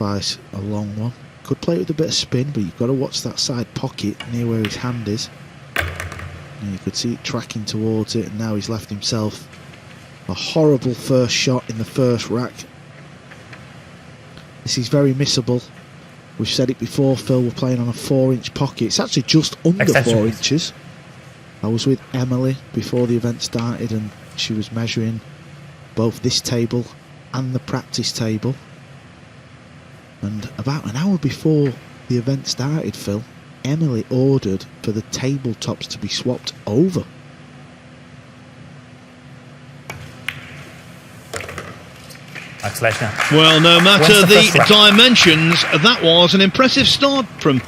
sacrifice a long one. Could play it with a bit of spin, but you've got to watch that side pocket near where his hand is. And you could see it tracking towards it, and now he's left himself a horrible first shot in the first rack. This is very missable. We've said it before, Phil, we're playing on a 4-inch pocket. It's actually just under 4 inches. I was with Emily before the event started, and she was measuring both this table and the practice table. And about an hour before the event started, Phil, Emily ordered for the tabletops to be swapped over. Well, no matter the dimensions, that was an impressive start from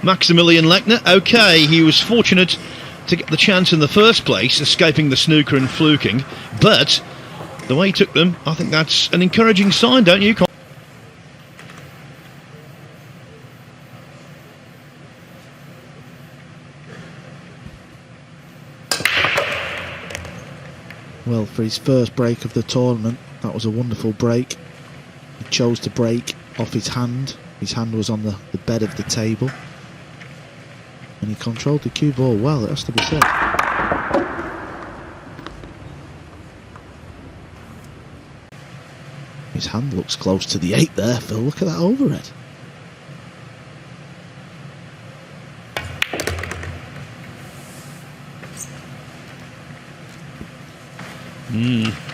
Maximilian Lechner. OK, he was fortunate to get the chance in the first place, escaping the snooker and fluking, but the way he took them, I think that's an encouraging sign, don't you? Well, for his first break of the tournament, that was a wonderful break. He chose to break off his hand. His hand was on the bed of the table. And he controlled the cue ball well, it has to be said. His hand looks close to the 8 there, Phil. Look at that overhead.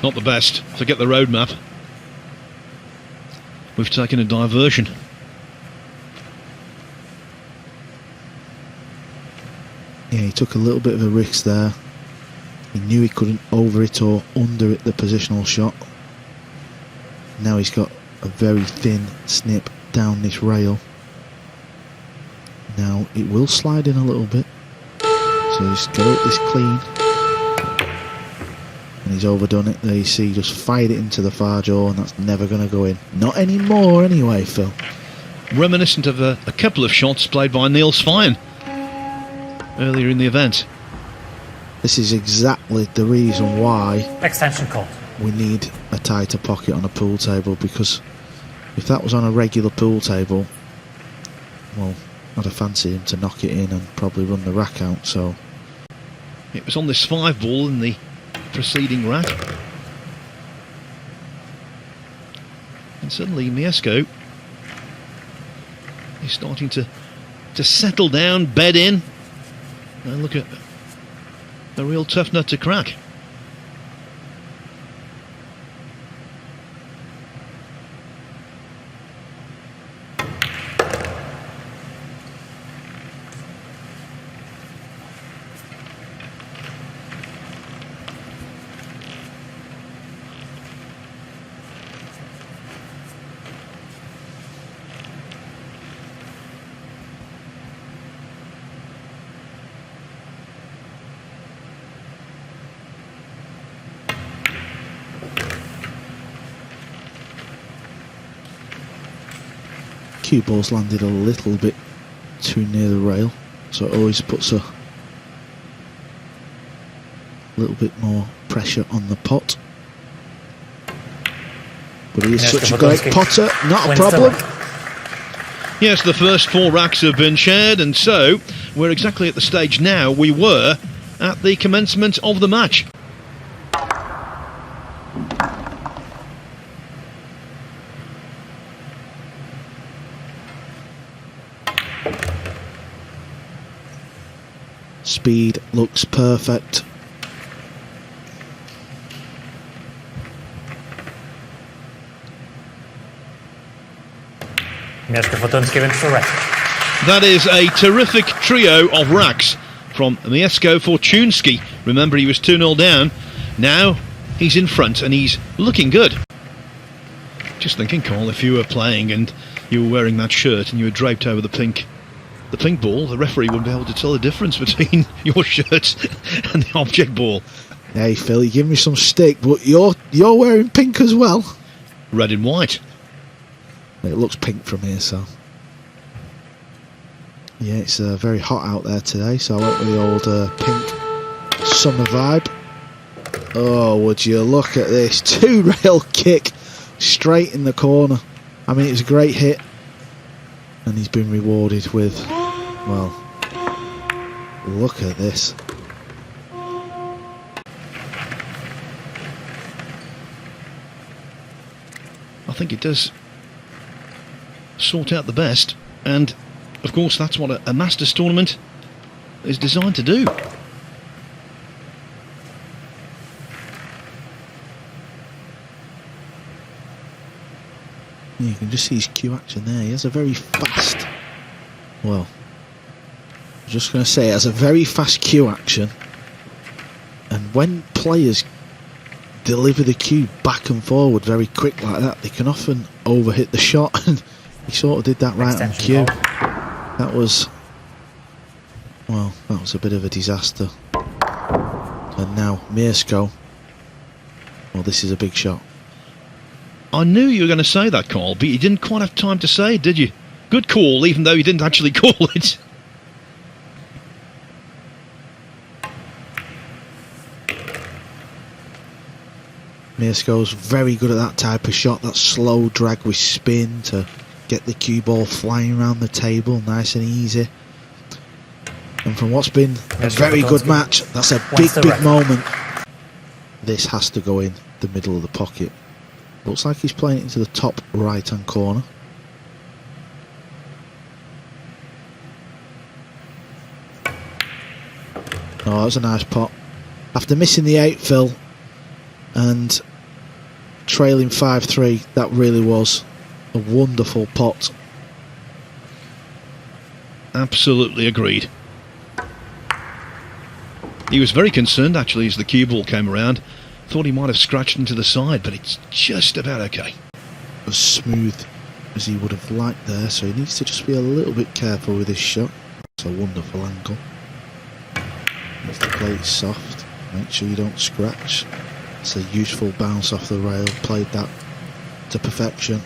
Not the best. Forget the roadmap. We've taken a diversion. Yeah, he took a little bit of a risk there. He knew he couldn't over it or under it the positional shot. Now he's got a very thin snip down this rail. Now it will slide in a little bit. So he's got it this clean. And he's overdone it. There you see, just fired it into the far jaw, and that's never going to go in. Not anymore anyway, Phil. Reminiscent of a couple of shots played by Niels Feijen earlier in the event. This is exactly the reason why extension called. We need a tighter pocket on a pool table, because if that was on a regular pool table, well, I'd have fancied him to knock it in and probably run the rack out. So it was on this 5 ball in the preceding rack, and suddenly Mieszko is starting to settle down, bed in, and look at a real tough nut to crack. Cue ball's landed a little bit too near the rail, so it always puts a little bit more pressure on the pot. But he is such a great potter, not a problem. Yes, the first 4 racks have been shared, and so we're exactly at the stage now we were at the commencement of the match. Speed looks perfect. That is a terrific trio of racks from Mieszko Fortunski. Remember, he was 2-0 down. Now he's in front and he's looking good. Just thinking, Carl, if you were playing and you were wearing that shirt and you were draped over the pink ball, the referee wouldn't be able to tell the difference between your shirt and the object ball. Hey Phil, you give me some stick, but you're wearing pink as well. Red and white. It looks pink from here, so yeah, it's very hot out there today, so I went with the old pink summer vibe. Oh, would you look at this 2-rail kick straight in the corner. I mean, it's a great hit, and he's been rewarded with, well, look at this. I think it does sort out the best, and of course that's what a Masters tournament is designed to do. You can just see his cue action there. He has a very fast, well, I'm just going to say, it has a very fast cue action, and when players deliver the cue back and forward very quick like that, they can often overhit the shot, and he sort of did that right on cue. That was, well, that was a bit of a disaster. And now Mirsko, well, this is a big shot. I knew you were going to say that, Carl, but you didn't quite have time to say it, did you? Good call, even though you didn't actually call it. Mirsko's very good at that type of shot, that slow drag with spin to get the cue ball flying around the table, nice and easy. And from what's been a very good match, that's a big moment. This has to go in the middle of the pocket. Looks like he's playing it into the top right hand corner. Oh, that was a nice pot. After missing the 8, Phil, and trailing 5-3, that really was a wonderful pot. Absolutely agreed. He was very concerned actually as the cue ball came around. Thought he might have scratched into the side, but it's just about okay. As smooth as he would have liked there, so he needs to just be a little bit careful with his shot. It's a wonderful angle. Needs to play it soft, make sure you don't scratch. It's a useful bounce off the rail, played that to perfection.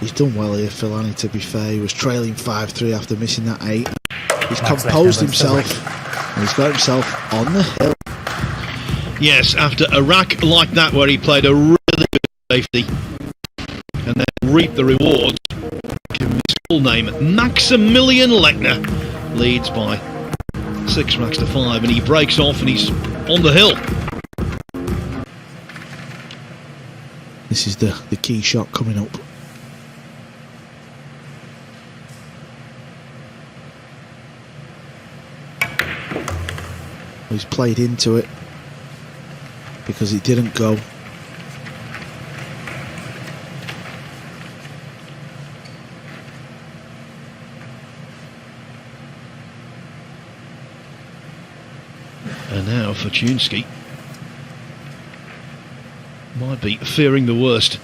He's done well here, Philani, to be fair. He was trailing 5-3 after missing that 8. He's composed himself, and he's got himself on the hill. Yes, after a rack like that where he played a really good safety and then reaped the rewards. Give him his full name, Maximilian Lechner, leads by 6 racks to 5, and he breaks off and he's on the hill. This is the key shot coming up. He's played into it because it didn't go. And now for Fortuński. Might be fearing the worst.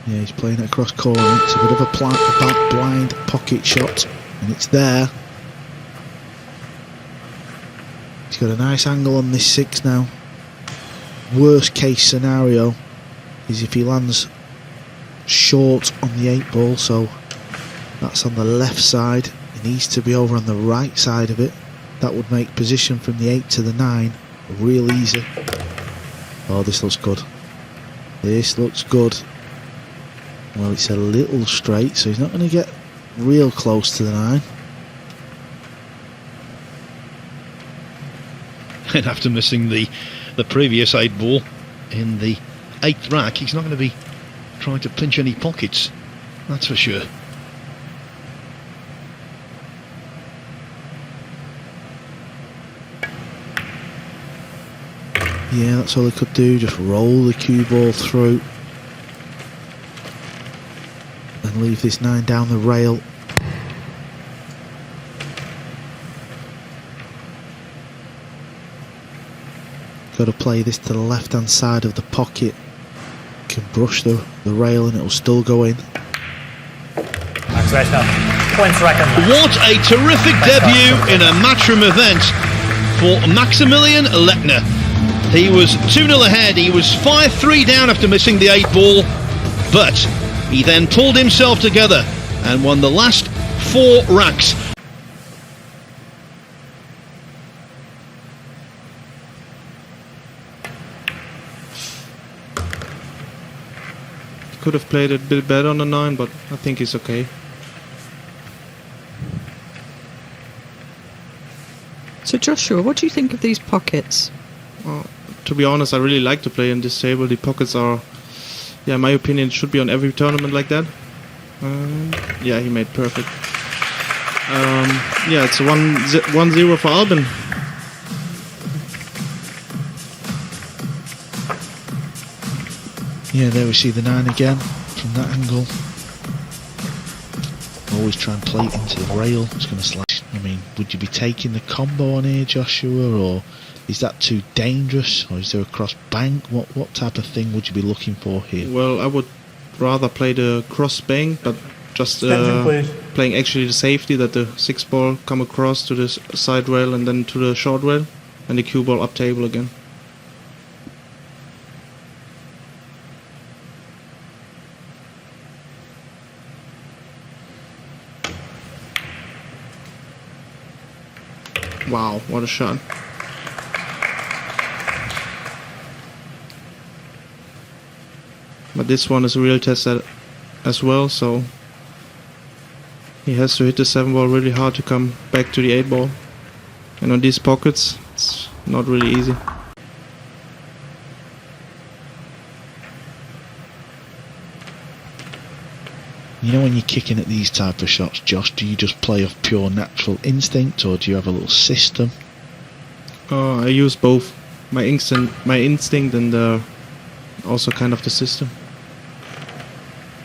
Yeah, he's playing it across corner. It's a bit of a blind pocket shot, and it's there. He's got a nice angle on this 6 now. Worst case scenario is if he lands short on the 8 ball, so that's on the left side. He needs to be over on the right side of it. That would make position from the 8 to the 9 real easy. Oh, this looks good. This looks good. Well, it's a little straight, so he's not going to get real close to the 9. And after missing the previous 8 ball in the 8th rack, he's not going to be trying to pinch any pockets, that's for sure. Yeah, that's all he could do, just roll the cue ball through and leave this 9 down the rail. Got to play this to the left hand side of the pocket. Can brush the rail and it'll still go in. What a terrific debut in a matchroom event for Maximilian Lechner. He was 2-0 ahead, he was 5-3 down after missing the 8 ball, but he then pulled himself together and won the last 4 racks. could have played it a bit better on the 9, but I think he's okay. So Joshua, what do you think of these pockets? Well, to be honest, I really like to play in this table. The pockets are, yeah, in my opinion, it should be on every tournament like that. Yeah, he made perfect. Yeah, it's 1-0 for Albin. Yeah, there we see the 9 again from that angle. Always try and play it into the rail. It's going to slash. I mean, would you be taking the combo on here, Joshua, or is that too dangerous, or is there a cross bank? What type of thing would you be looking for here? Well, I would rather play the cross bank, but just playing actually the safety that the 6 ball come across to the side rail and then to the short rail, and the cue ball up table again. Wow, what a shot. But this one is a real test as well, so he has to hit the 7 ball really hard to come back to the 8 ball. And on these pockets, it's not really easy. You know, when you're kicking at these type of shots, Josh, do you just play off pure natural instinct, or do you have a little system? I use both my instinct and also kind of the system.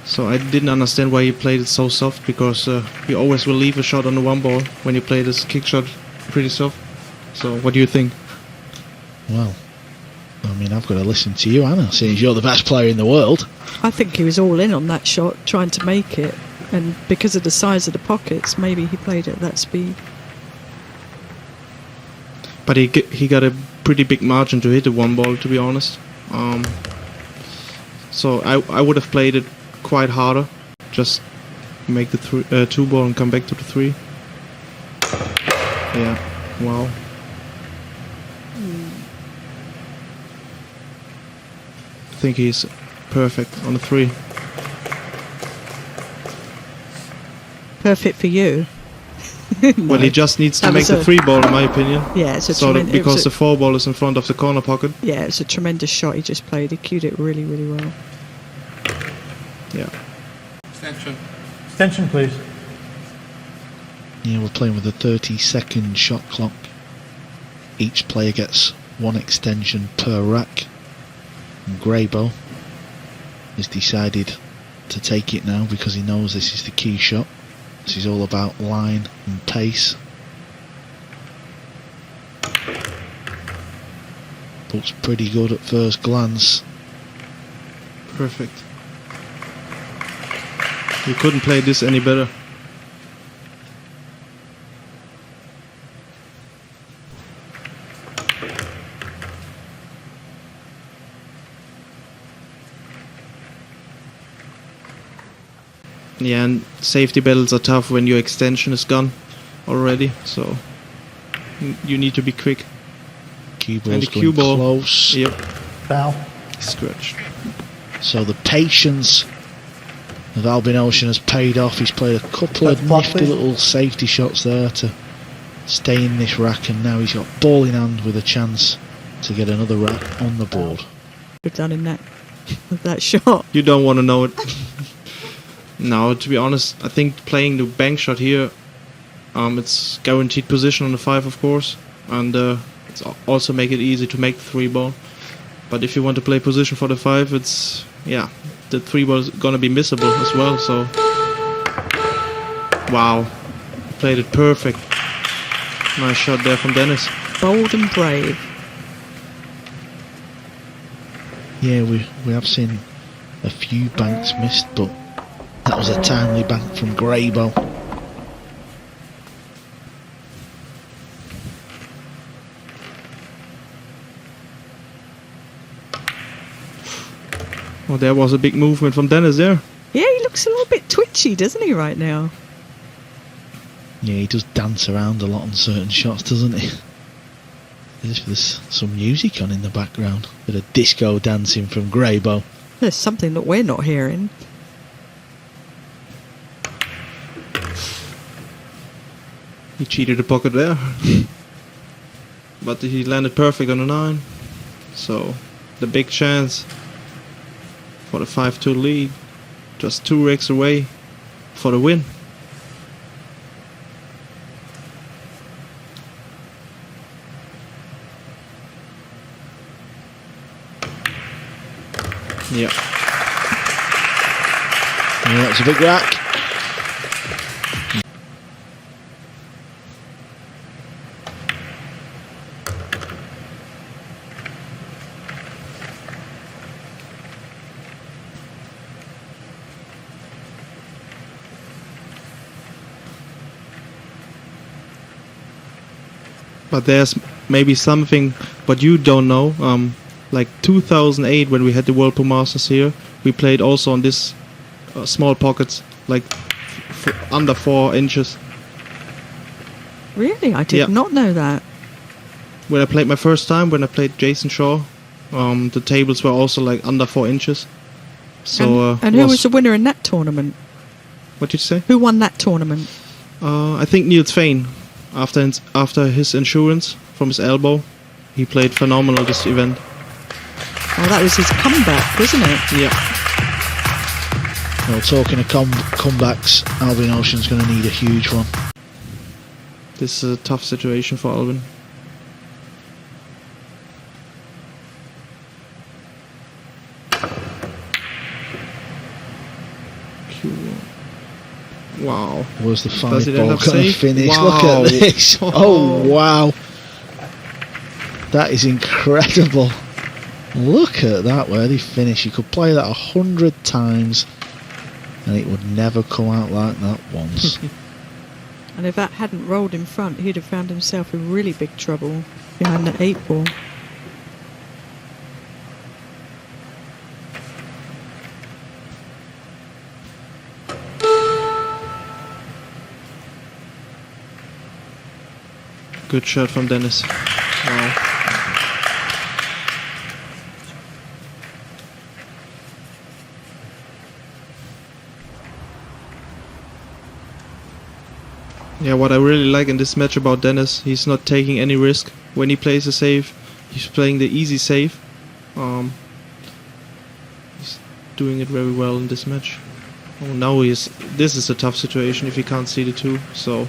So I didn't understand why he played it so soft, because he always will leave a shot on the 1 ball when you play this kick shot pretty soft. So what do you think? Well, I mean, I've got to listen to you, Anna, since you're the best player in the world. I think he was all in on that shot, trying to make it, and because of the size of the pockets, maybe he played it at that speed. But he got a pretty big margin to hit the 1 ball, to be honest. So I would have played it quite harder, just make the 2 ball and come back to the 3. Yeah, wow. I think he's perfect on the 3. Perfect for you. No. Well, he just needs to make the 3 ball, in my opinion. Yeah, it's a so because the 4 ball is in front of the corner pocket. Yeah, it's a tremendous shot he just played. He cued it really, really well. Yeah. Extension, please. Yeah, we're playing with a 30-second shot clock. Each player gets 1 extension per rack. And Greybo has decided to take it now because he knows this is the key shot. This is all about line and pace. Looks pretty good at first glance. Perfect. You couldn't play this any better. Yeah, and safety battles are tough when your extension is gone already, so you need to be quick. Cue And the ball's cue going ball. close. Yep, Foul. scratch. So the patience of Albin Ocean has paid off. He's played a couple of Block, nifty please. little safety shots there to stay in this rack, and now he's got ball in hand with a chance to get another rack on the board. We've done in that shot. You don't want to know it. No, to be honest, I think playing the bank shot here, it's guaranteed position on the 5, of course, and it's also make it easy to make the 3 ball. But if you want to play position for the 5, it's, yeah, the 3 ball is gonna be missable as well. So, wow, played it perfect. Nice shot there from Dennis. Bold and brave. Yeah, we have seen a few banks missed, but that was a timely bank from Greybo. Well, there was a big movement from Dennis there. Yeah, he looks a little bit twitchy, doesn't he, right now? Yeah, he does dance around a lot on certain shots, doesn't he? There's some music on in the background. Bit of disco dancing from Greybo. There's something that we're not hearing. He cheated a pocket there. But he landed perfect on the 9. So, the big chance for the 5-2 lead. Just 2 rigs away for the win. Yeah. Yeah, that's a big rack. But there's maybe something what you don't know. Like 2008 when we had the Whirlpool Masters here, we played also on this small pockets, like under 4 inches. Really? I did not know that. When I played my first time, when I played Jason Shaw, the tables were also like under 4 inches. So and who was the winner in that tournament? What did you say? Who won that tournament? I think Niels Feijen. After his insurance from his elbow, he played phenomenal this event. Oh, that was his comeback, wasn't it? Yeah. Well, talking of comebacks, Albin Ocean's going to need a huge one. This is a tough situation for Albin. Wow. Was the 5 ball Does it end going up to safe? finish? Wow. Look at this. Oh, wow. That is incredible. Look at that, where they finish. You could play that 100 times and it would never come out like that once. And if that hadn't rolled in front, he'd have found himself in really big trouble behind the 8 ball. Good shot from Dennis. Wow. Yeah, what I really like in this match about Dennis, he's not taking any risk when he plays a save. He's playing the easy save. He's doing it very well in this match. Oh, now this is a tough situation if he can't see the 2. So,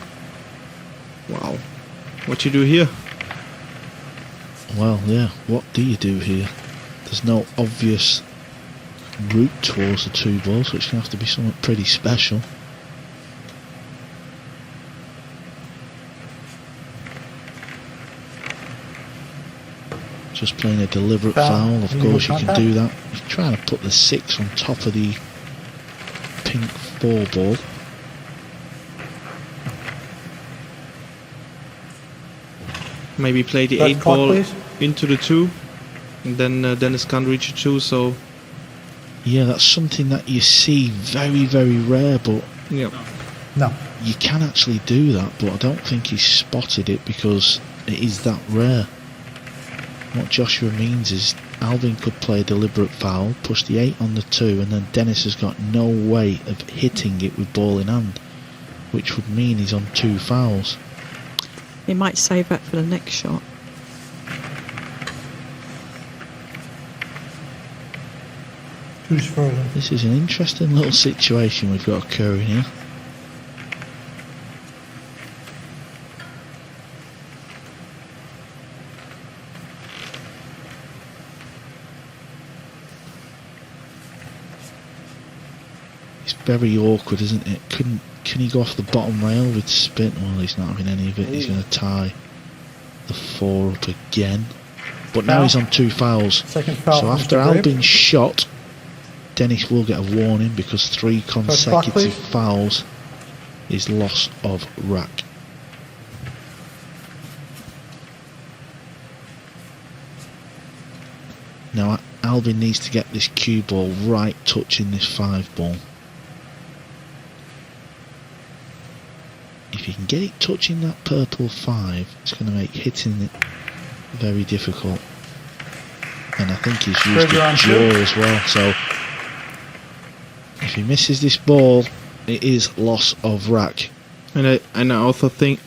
wow. What you do here? Well, yeah, what do you do here? There's no obvious route towards the 2 balls, which can have to be something pretty special. Just playing a deliberate foul, of course you can do that. He's trying to put the 6 on top of the pink 4 ball. Maybe play the 8 ball into the 2, and then Dennis can't reach the 2, so... Yeah, that's something that you see very, very rare, but Yeah. No. you can actually do that, but I don't think he's spotted it because it is that rare. What Joshua means is Albin could play a deliberate foul, push the 8 on the 2, and then Dennis has got no way of hitting it with ball in hand, which would mean he's on 2 fouls. He might save that for the next shot. Who's further? This is an interesting little situation we've got occurring here. It's very awkward, isn't it? Can he go off the bottom rail with spin? Well, he's not having any of it. He's going to tie the 4 up again. But now he's on 2 fouls. Second foul. So after Albin's shot, Dennis will get a warning because 3 consecutive fouls is loss of rack. Now Albin needs to get this cue ball right touching this 5 ball. If you can get it touching that purple 5, it's going to make hitting it very difficult. And I think he's used a jaw as well, so If he misses this ball, it is loss of rack. And I also think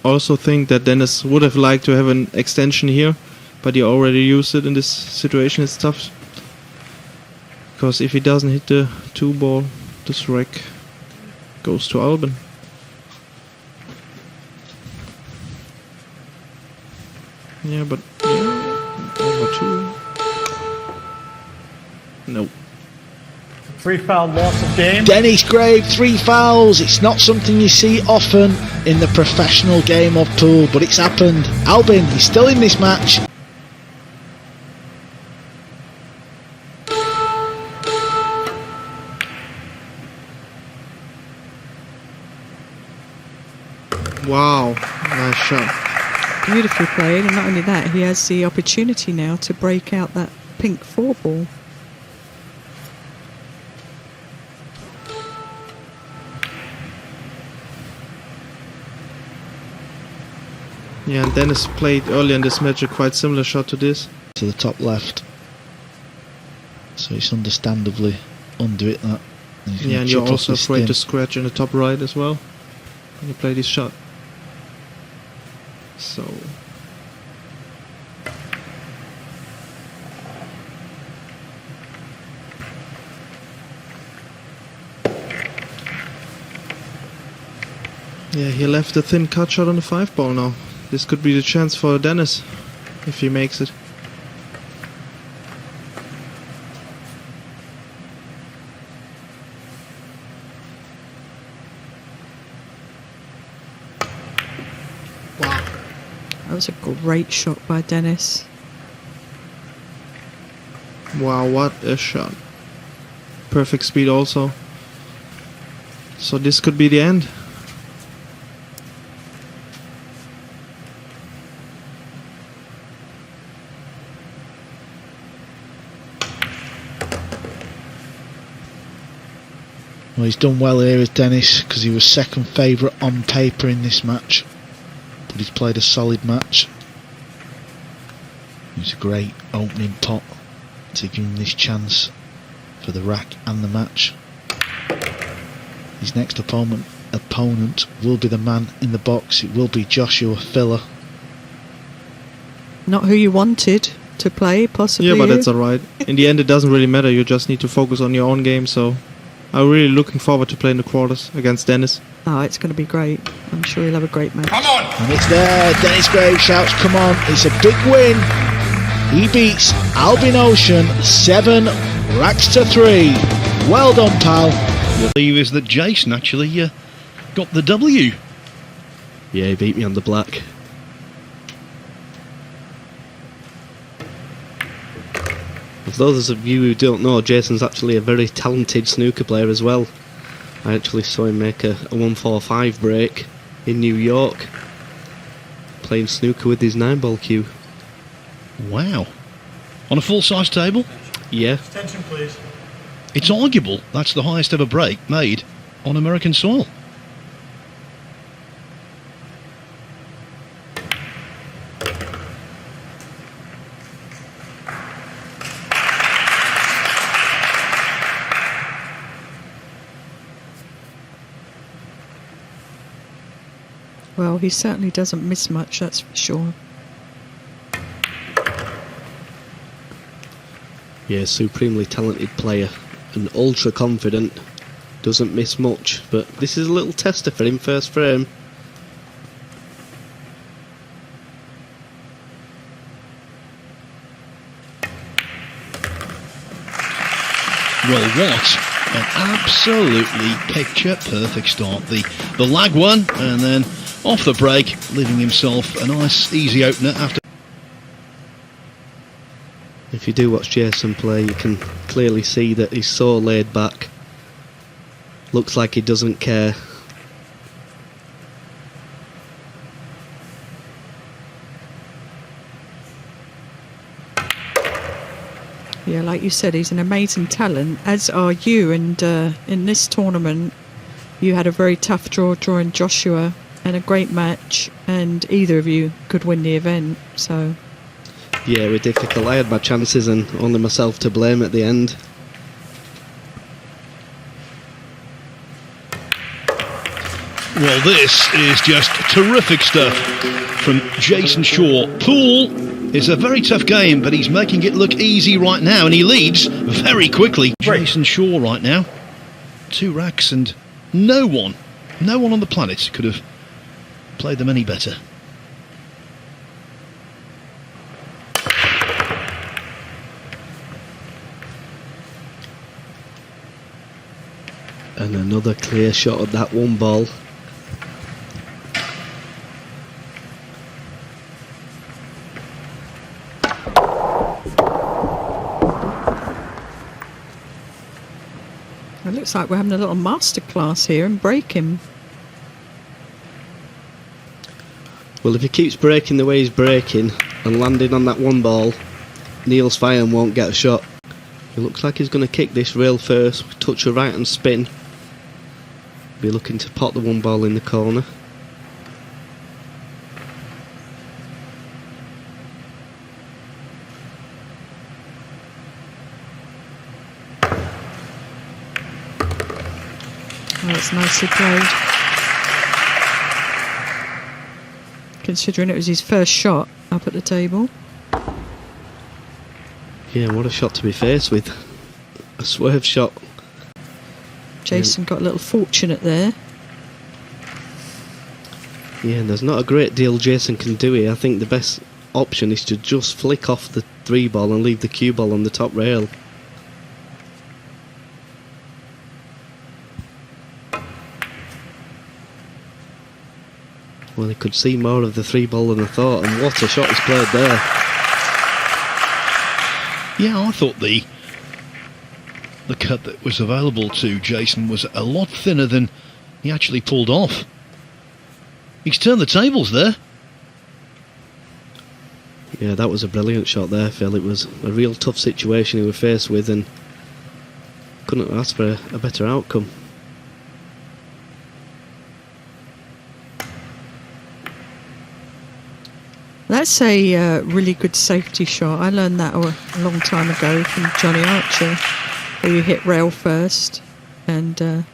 that Dennis would have liked to have an extension here, but he already used it in this situation. It's tough. Because if he doesn't hit the 2 ball, this rack goes to Albin. Yeah, but over 2. No. 3 foul loss of game. Dennis Grave, 3 fouls. It's not something you see often in the professional game of pool, but it's happened. Albin is still in this match. Wow, nice shot. Beautifully played, and not only that, he has the opportunity now to break out that pink 4 ball. Yeah, and Dennis played earlier in this match a quite similar shot to this. To the top left. So it's understandably under it, that. Yeah, and you're also afraid to scratch in the top right as well when you play this shot. So... yeah, he left a thin cut shot on the 5 ball now. This could be the chance for Dennis, if he makes it. Wow. That was a great shot by Dennis. Wow, what a shot. Perfect speed also. So this could be the end. Well, he's done well here as Dennis, because he was second favourite on paper in this match, but he's played a solid match. It was a great opening pot to give him this chance for the rack and the match. His next opponent will be the man in the box. It will be Joshua Filler. Not who you wanted to play, possibly. Yeah, but you. that's alright. In the end, it doesn't really matter. You just need to focus on your own game. So I'm really looking forward to playing the quarters against Dennis. Oh, it's going to be great. I'm sure he'll have a great match. Come on! And it's there. Dennis Graves shouts, come on. It's a big win. He beats Albin Ocean 7 racks to 3. Well done, pal. The believe is that Jason actually got the W. Yeah, he beat me on the black. For those of you who don't know, Jason's actually a very talented snooker player as well. I actually saw him make a 145 break in New York, playing snooker with his 9-ball cue. Wow. On a full-size table? Yeah. Attention, please. It's arguable that's the highest ever break made on American soil. Well, he certainly doesn't miss much, that's for sure. Yeah, supremely talented player and ultra confident. Doesn't miss much, but this is a little tester for him, first frame. Well, what an absolutely picture-perfect start. The lag one, and then off the break, leaving himself a nice, easy opener after. If you do watch Jason play, you can clearly see that he's so laid back. Looks like he doesn't care. Yeah, like you said, he's an amazing talent, as are you. And in this tournament, you had a very tough draw drawing Joshua and a great match, and either of you could win the event. So Yeah, it was difficult. I had my chances and only myself to blame at the end. Well, this is just terrific stuff from Jason Shaw. Pool is a very tough game, but he's making it look easy right now, and he leads very quickly. Jason Shaw right now, 2 racks, and no one on the planet could have played them any better. And another clear shot at that one ball. It looks like we're having a little masterclass here in breaking. Well, if he keeps breaking the way he's breaking and landing on that one ball, Niels Feijen won't get a shot. It looks like he's going to kick this rail first, touch a right and spin. Be looking to pot the one ball in the corner. Oh, it's nicely played. Considering it was his first shot up at the table. Yeah, what a shot to be faced with. A swerve shot. Jason got a little fortunate there. Yeah, and there's not a great deal Jason can do here. I think the best option is to just flick off the 3 ball and leave the cue ball on the top rail. Well, he could see more of the 3 ball than I thought, and what a shot he's played there. Yeah, I thought the cut that was available to Jason was a lot thinner than he actually pulled off. He's turned the tables there. Yeah, that was a brilliant shot there, Phil. It was a real tough situation he was faced with, and couldn't ask for a better outcome. That's a really good safety shot. I learned that a long time ago from Johnny Archer, where you hit rail first, and the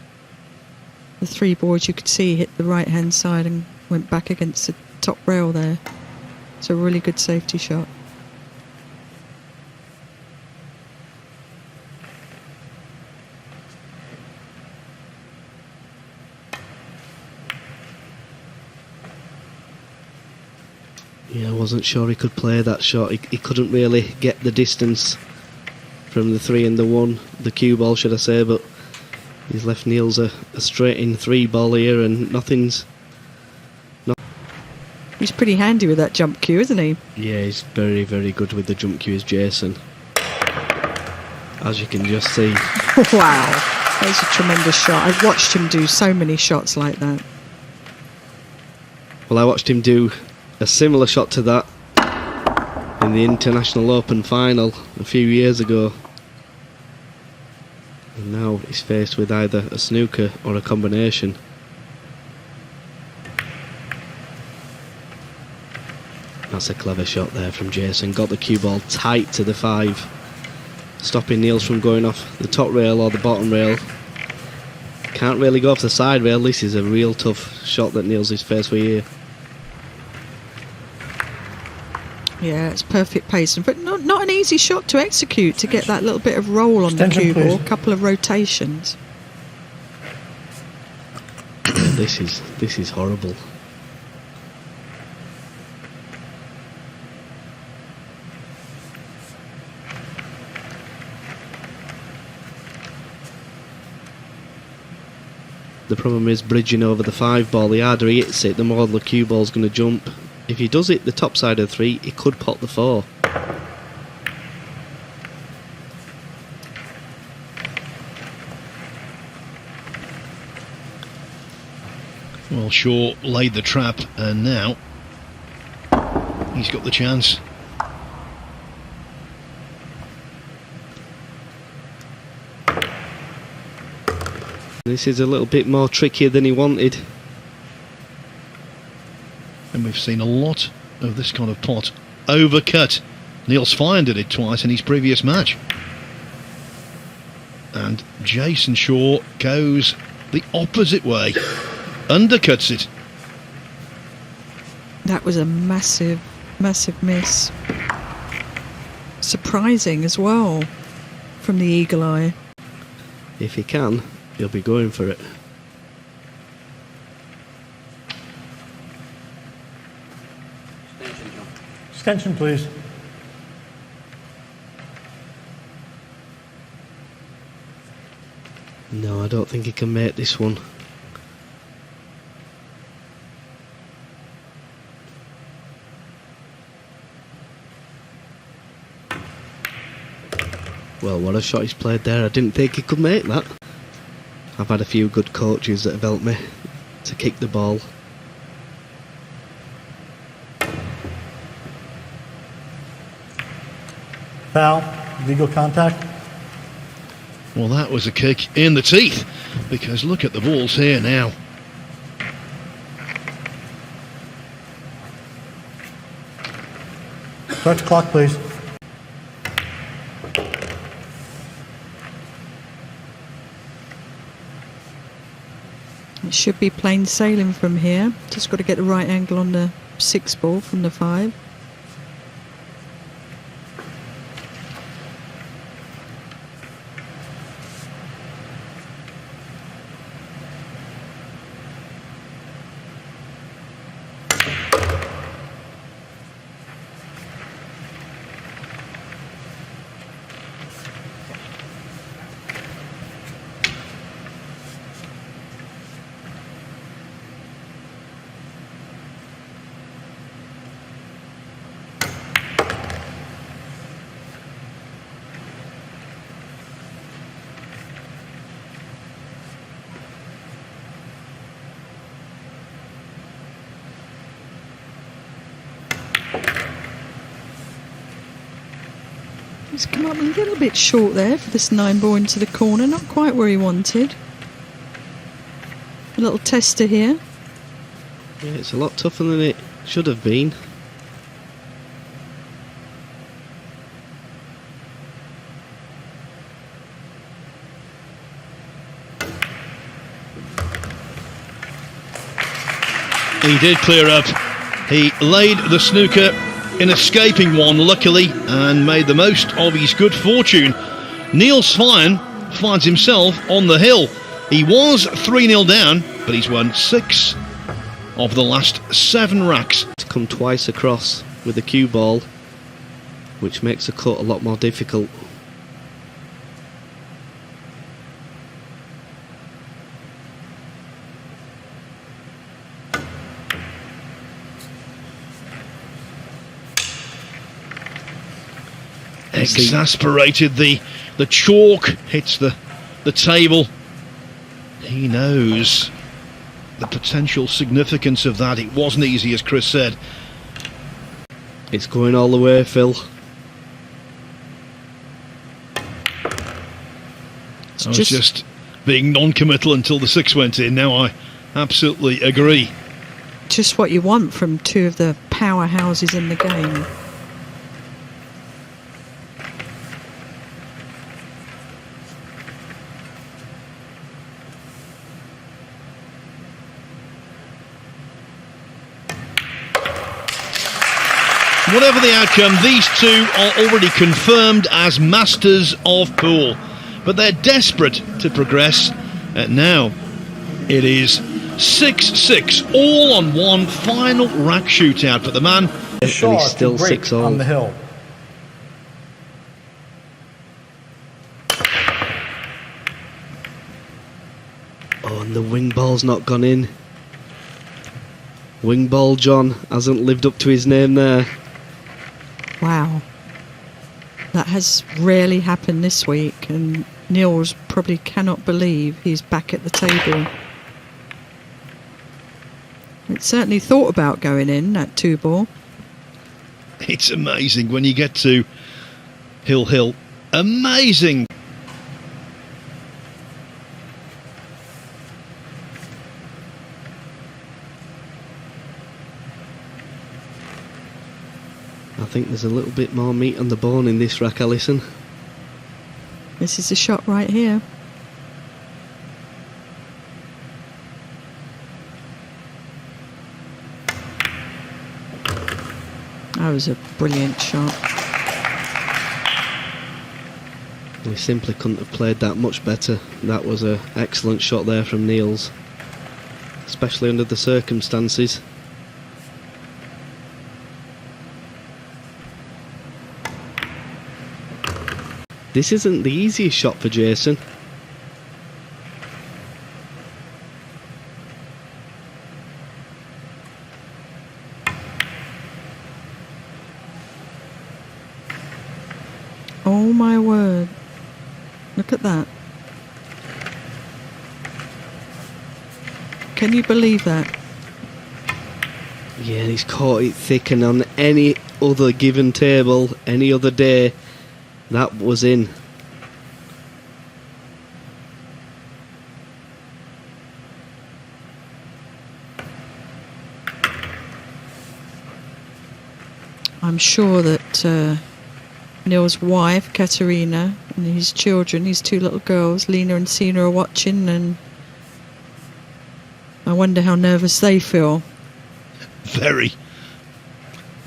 3 boards you could see hit the right hand side and went back against the top rail there. It's a really good safety shot. Yeah, I wasn't sure he could play that shot. He couldn't really get the distance from the 3 and the 1, the cue ball should I say, but he's left Niels a straight in 3 ball here, and nothing's... He's pretty handy with that jump cue, isn't he? Yeah, he's very, very good with the jump cue, is Jason. As you can just see. Wow, that's a tremendous shot. I've watched him do so many shots like that. Well, I watched him do a similar shot to that in the International Open final a few years ago. And now he's faced with either a snooker or a combination. That's a clever shot there from Jason. Got the cue ball tight to the 5, stopping Niels from going off the top rail or the bottom rail. Can't really go off the side rail. This is a real tough shot that Niels is faced with here. Yeah, it's perfect pace, but not an easy shot to execute, to get that little bit of roll on the cue ball, a couple of rotations. This is horrible. The problem is bridging over the 5 ball. The harder he hits it, the more the cue ball's going to jump. If he does hit the top side of the 3, he could pot the 4. Well, Shaw laid the trap, and now he's got the chance. This is a little bit more trickier than he wanted. And we've seen a lot of this kind of pot overcut. Niels Feijen did it twice in his previous match. And Jason Shaw goes the opposite way. undercuts it. That was a massive, massive miss. Surprising as well from the eagle eye. If he can, he'll be going for it. Extension, please. No, I don't think he can make this one. Well, what a shot he's played there. I didn't think he could make that. I've had a few good coaches that have helped me to kick the ball. Foul. Legal contact. Well, that was a kick in the teeth, because look at the balls here now. Start the clock, please. It should be plain sailing from here. Just got to get the right angle on the 6 ball from the 5. He's come up a little bit short there for this 9 ball into the corner, not quite where he wanted. A little tester here. Yeah, it's a lot tougher than it should have been. He did clear up. He laid the snooker in escaping one, luckily, and made the most of his good fortune. Niels Feijen finds himself on the hill. He was 3-0 down, but he's won 6 of the last 7 racks. To come twice across with a cue ball, which makes the cut a lot more difficult. Exasperated, the chalk hits the table. He knows the potential significance of that. It wasn't easy, as Chris said. It's going all the way, Phil. I was just being non-committal until the 6 went in. Now I absolutely agree. Just what you want from 2 of the powerhouses in the game. Whatever the outcome, these 2 are already confirmed as masters of pool. But they're desperate to progress. And now it is 6-6, all on one final rack shootout for the man. And he's still 6-all. On the hill. Oh, and the wing ball's not gone in. Wing ball John hasn't lived up to his name there. Wow. That has rarely happened this week, and Niels probably cannot believe he's back at the table. It certainly thought about going in, that 2 ball. It's amazing when you get to Hill. Amazing. I think there's a little bit more meat on the bone in this rack, Alison. This is the shot right here. That was a brilliant shot. We simply couldn't have played that much better. That was an excellent shot there from Niels, especially under the circumstances. This isn't the easiest shot for Jason. Oh my word. Look at that. Can you believe that? Yeah, he's caught it thick, and on any other given table, any other day, that was in. I'm sure that Niels' wife, Katerina, and his children, his two little girls, Lena and Sina, are watching, and I wonder how nervous they feel. Very.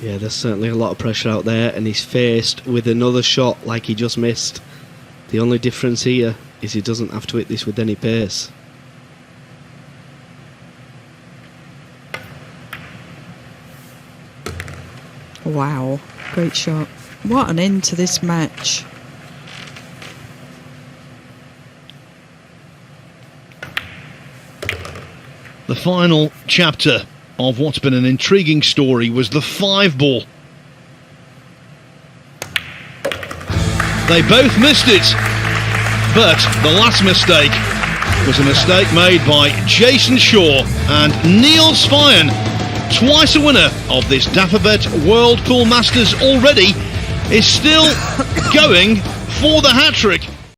Yeah, there's certainly a lot of pressure out there, and he's faced with another shot like he just missed. The only difference here is he doesn't have to hit this with any pace. Wow, great shot. What an end to this match. The final chapter of what's been an intriguing story was the 5-ball. They both missed it, but the last mistake was a mistake made by Jason Shaw, and Niels Feijen, twice a winner of this Dafabet World Pool Masters already, is still going for the hat-trick.